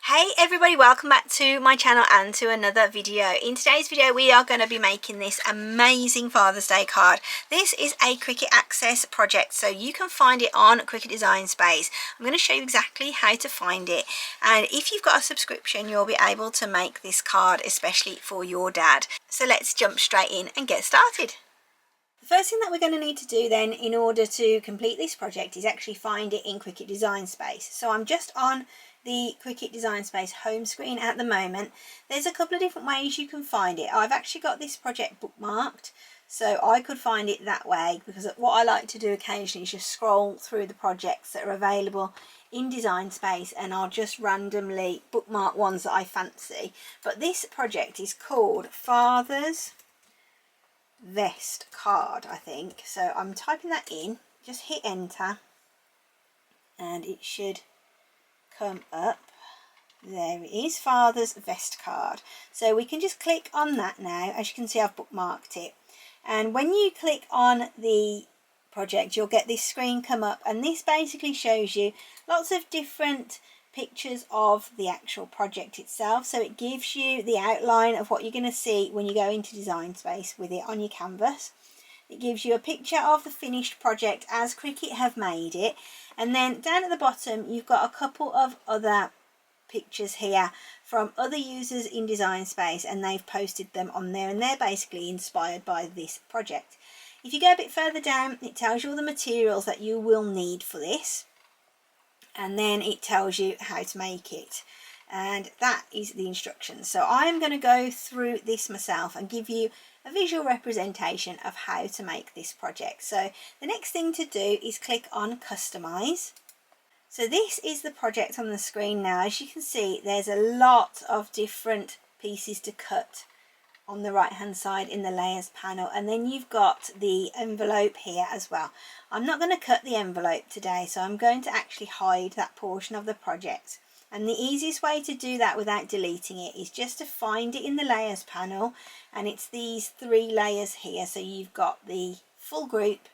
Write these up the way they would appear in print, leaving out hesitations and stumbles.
Hey everybody, welcome back to my channel and to another video. In today's video we are going to be making this amazing Father's Day card. This is a Cricut Access project, so you can find it on Cricut Design Space. I'm going to show you exactly how to find it, and if you've got a subscription you'll be able to make this card especially for your dad. So let's jump straight in and get started. The first thing that we're going to need to do then in order to complete this project is actually find it in Cricut Design Space. So I'm just on the Cricut Design Space home screen at the moment. There's a couple of different ways you can find it. I've actually got this project bookmarked, so I could find it that way, because what I like to do occasionally is just scroll through the projects that are available in Design Space, and I'll just randomly bookmark ones that I fancy. But this project is called Father's Vest Card, I think. So I'm typing that in, just hit enter and it should come up. There it is, Father's Vest Card. So we can just click on that now. As you can see, I've bookmarked it, and when you click on the project you'll get this screen come up, and this basically shows you lots of different pictures of the actual project itself. So it gives you the outline of what you're going to see when you go into Design Space with it on your canvas. It gives you a picture of the finished project as Cricut have made it, and then down at the bottom you've got a couple of other pictures here from other users in Design Space, and they've posted them on there, and they're basically inspired by this project. If you go a bit further down, it tells you all the materials that you will need for this, and then it tells you how to make it, and that is the instructions. So I'm going to go through this myself and give you a visual representation of how to make this project. So the next thing to do is click on Customize. So this is the project on the screen now. As you can see, there's a lot of different pieces to cut on the right hand side in the layers panel, and then you've got the envelope here as well. I'm not going to cut the envelope today, so I'm going to actually hide that portion of the project, and the easiest way to do that without deleting it is just to find it in the layers panel, and it's these three layers here. So you've got the full group,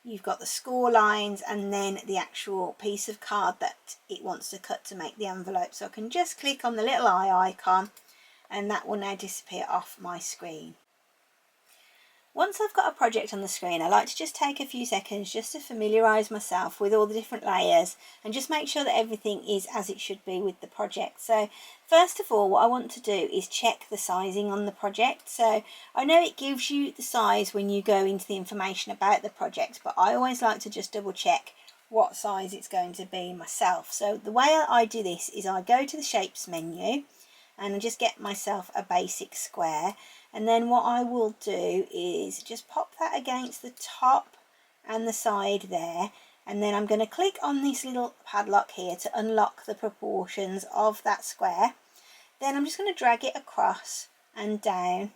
you've got the score lines, and then the actual piece of card that it wants to cut to make the envelope. So I can just click on the little eye icon and that will now disappear off my screen. Once I've got a project on the screen, I like to just take a few seconds just to familiarise myself with all the different layers and just make sure that everything is as it should be with the project. So first of all, what I want to do is check the sizing on the project. So I know it gives you the size when you go into the information about the project, but I always like to just double check what size it's going to be myself. So the way I do this is I go to the Shapes menu and I just get myself a basic square, and then what I will do is just pop that against the top and the side there, and then I'm going to click on this little padlock here to unlock the proportions of that square. Then I'm just going to drag it across and down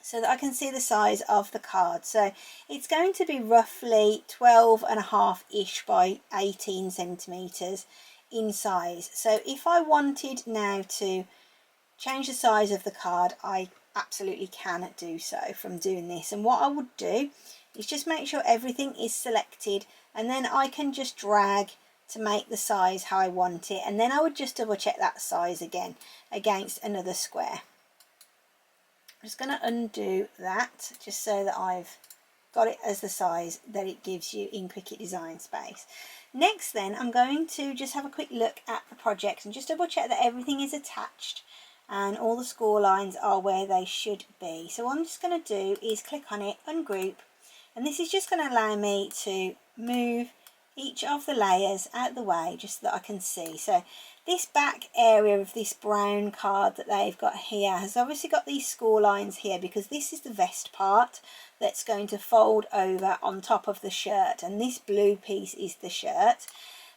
so that I can see the size of the card. So it's going to be roughly 12.5-ish by 18 centimeters in size. So if I wanted now to change the size of the card, I absolutely can do so from doing this. And what I would do is just make sure everything is selected, and then I can just drag to make the size how I want it, and then I would just double check that size again against another square. I'm just going to undo that just so that I've got it as the size that it gives you in Cricut Design Space. Next then, I'm going to just have a quick look at the project and just double check that everything is attached and all the score lines are where they should be. So what I'm just going to do is click on it, ungroup, and this is just going to allow me to move each of the layers out of the way just so that I can see. So this back area of this brown card that they've got here has obviously got these score lines here because this is the vest part that's going to fold over on top of the shirt, and this blue piece is the shirt.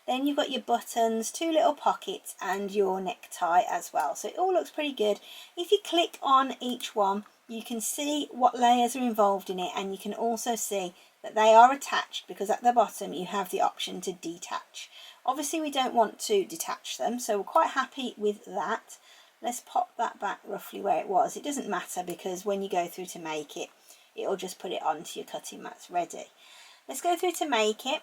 Then you've got your buttons, two little pockets, and your necktie as well. So it all looks pretty good. If you click on each one, you can see what layers are involved in it, and you can also see that they are attached because at the bottom you have the option to detach. Obviously we don't want to detach them, so we're quite happy with that. Let's pop that back roughly where it was. It doesn't matter because when you go through to make it, it'll just put it onto your cutting mats ready. Let's go through to make it.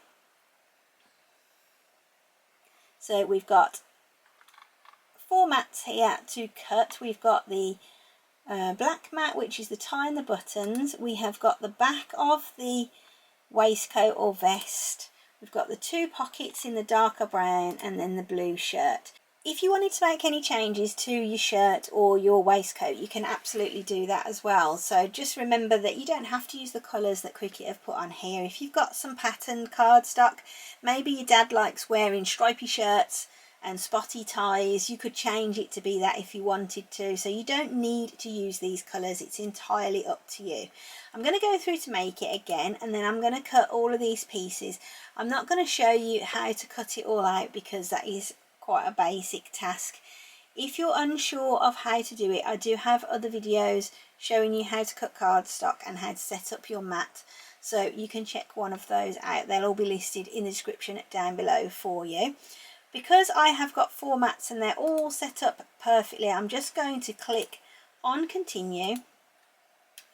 So we've got 4 mats here to cut. We've got the black mat, which is the tie and the buttons. We have got the back of the waistcoat or vest. We've got the 2 pockets in the darker brown and then the blue shirt. If you wanted to make any changes to your shirt or your waistcoat, you can absolutely do that as well. So just remember that you don't have to use the colours that Cricut have put on here. If you've got some patterned cardstock, maybe your dad likes wearing stripy shirts and spotty ties, you could change it to be that if you wanted to. So you don't need to use these colours, it's entirely up to you. I'm going to go through to make it again, and then I'm going to cut all of these pieces. I'm not going to show you how to cut it all out because that is quite a basic task. If you're unsure of how to do it, I do have other videos showing you how to cut cardstock and how to set up your mat, so you can check one of those out. They'll all be listed in the description down below for you. Because I have got 4 mats and they're all set up perfectly, I'm just going to click on continue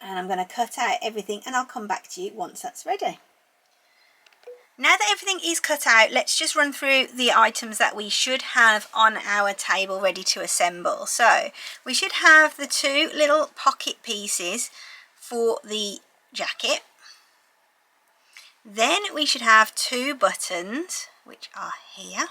and I'm going to cut out everything, and I'll come back to you once that's ready. Now that everything is cut out, let's just run through the items that we should have on our table ready to assemble. So we should have the 2 little pocket pieces for the jacket. Then we should have 2 buttons, which are here.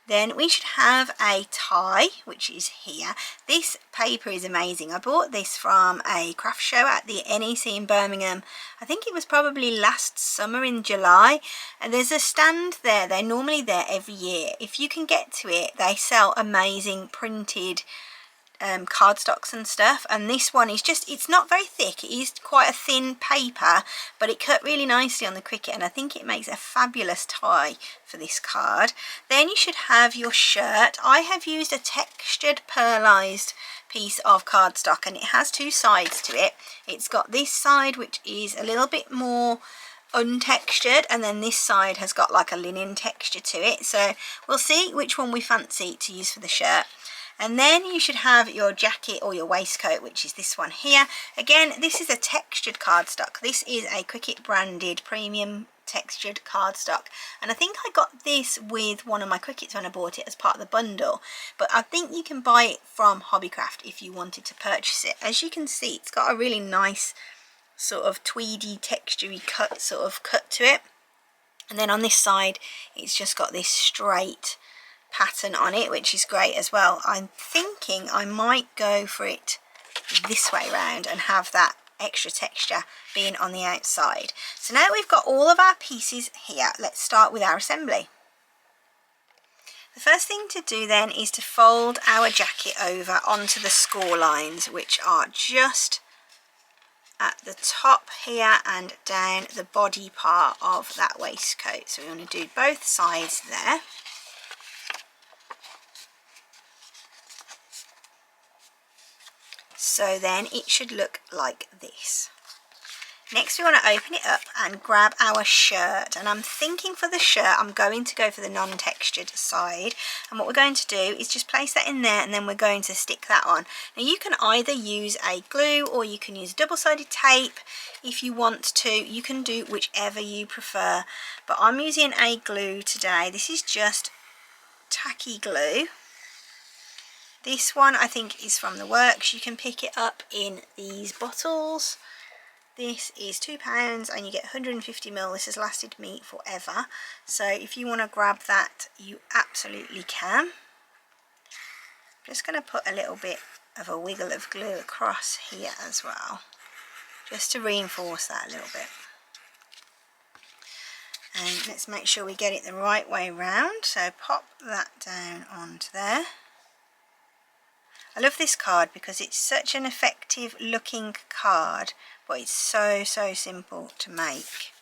Then we should have a tie, which is here. This paper is amazing. I bought this from a craft show at the NEC in Birmingham. I think it was probably last summer in July. And there's a stand there. They're normally there every year. If you can get to it, they sell amazing printed cardstocks and stuff, and this one is just, it's not very thick, it is quite a thin paper, but it cut really nicely on the Cricut, and I think it makes a fabulous tie for this card. Then you should have your shirt. I have used a textured pearlized piece of cardstock, and it has 2 sides to it. It's got this side which is a little bit more untextured, and then this side has got like a linen texture to it, so we'll see which one we fancy to use for the shirt. And then you should have your jacket or your waistcoat, which is this one here. Again, this is a textured cardstock. This is a Cricut branded premium textured cardstock, and I think I got this with one of my Cricuts when I bought it as part of the bundle, but I think you can buy it from Hobbycraft if you wanted to purchase it. As you can see, it's got a really nice sort of tweedy textury cut to it, and then on this side it's just got this straight pattern on it, which is great as well. I'm thinking I might go for it this way round and have that extra texture being on the outside. So now we've got all of our pieces here, let's start with our assembly. The first thing to do then is to fold our jacket over onto the score lines, which are just at the top here and down the body part of that waistcoat. So we want to do both sides there. So then it should look like this. Next we want to open it up and grab our shirt, and I'm thinking for the shirt I'm going to go for the non-textured side, and what we're going to do is just place that in there, and then we're going to stick that on. Now you can either use a glue or you can use double-sided tape if you want to. You can do whichever you prefer, but I'm using a glue today. This is just Tacky glue. This one I think is from the works. You can pick it up in these bottles. This is £2 and you get 150ml. This has lasted me forever. So if you want to grab that, you absolutely can. I'm just going to put a little bit of a wiggle of glue across here as well, just to reinforce that a little bit. And let's make sure we get it the right way round. So pop that down onto there. I love this card because it's such an effective looking card, but it's so simple to make.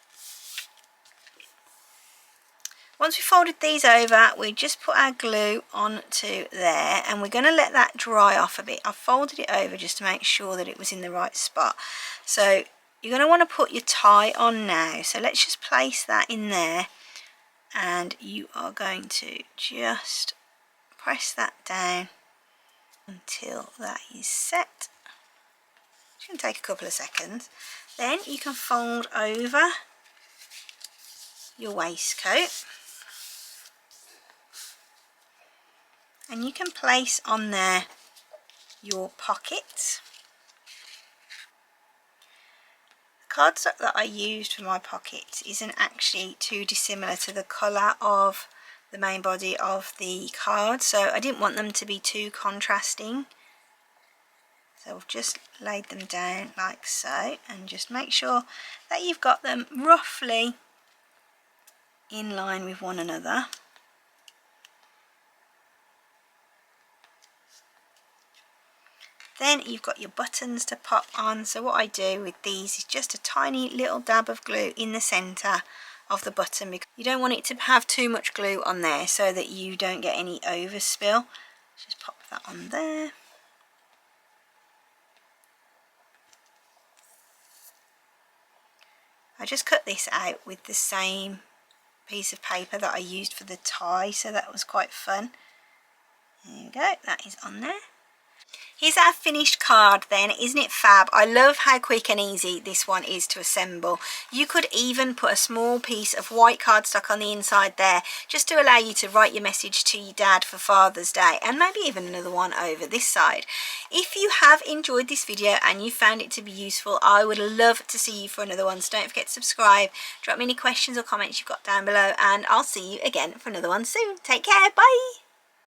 Once we've folded these over, we just put our glue onto there, and we're going to let that dry off a bit. I've folded it over just to make sure that it was in the right spot. So you're going to want to put your tie on now. So let's just place that in there, and you are going to just press that down until that is set. It's going to take a couple of seconds. Then you can fold over your waistcoat, And you can place on there your pocket. The cardstock that I used for my pocket isn't actually too dissimilar to the colour of the main body of the card, so I didn't want them to be too contrasting. So I've just laid them down like so, and just make sure that you've got them roughly in line with one another. Then you've got your buttons to pop on. So what I do with these is just a tiny little dab of glue in the centre of the button, because you don't want it to have too much glue on there so that you don't get any overspill. Just pop that on there. I just cut this out with the same piece of paper that I used for the tie, so that was quite fun. There you go, that is on there. Here's our finished card then. Isn't it fab? I love how quick and easy this one is to assemble. You could even put a small piece of white cardstock on the inside there, just to allow you to write your message to your dad for Father's Day, and maybe even another one over this side. If you have enjoyed this video and you found it to be useful, I would love to see you for another one. So don't forget to subscribe, drop me any questions or comments you've got down below, and I'll see you again for another one soon. Take care, bye!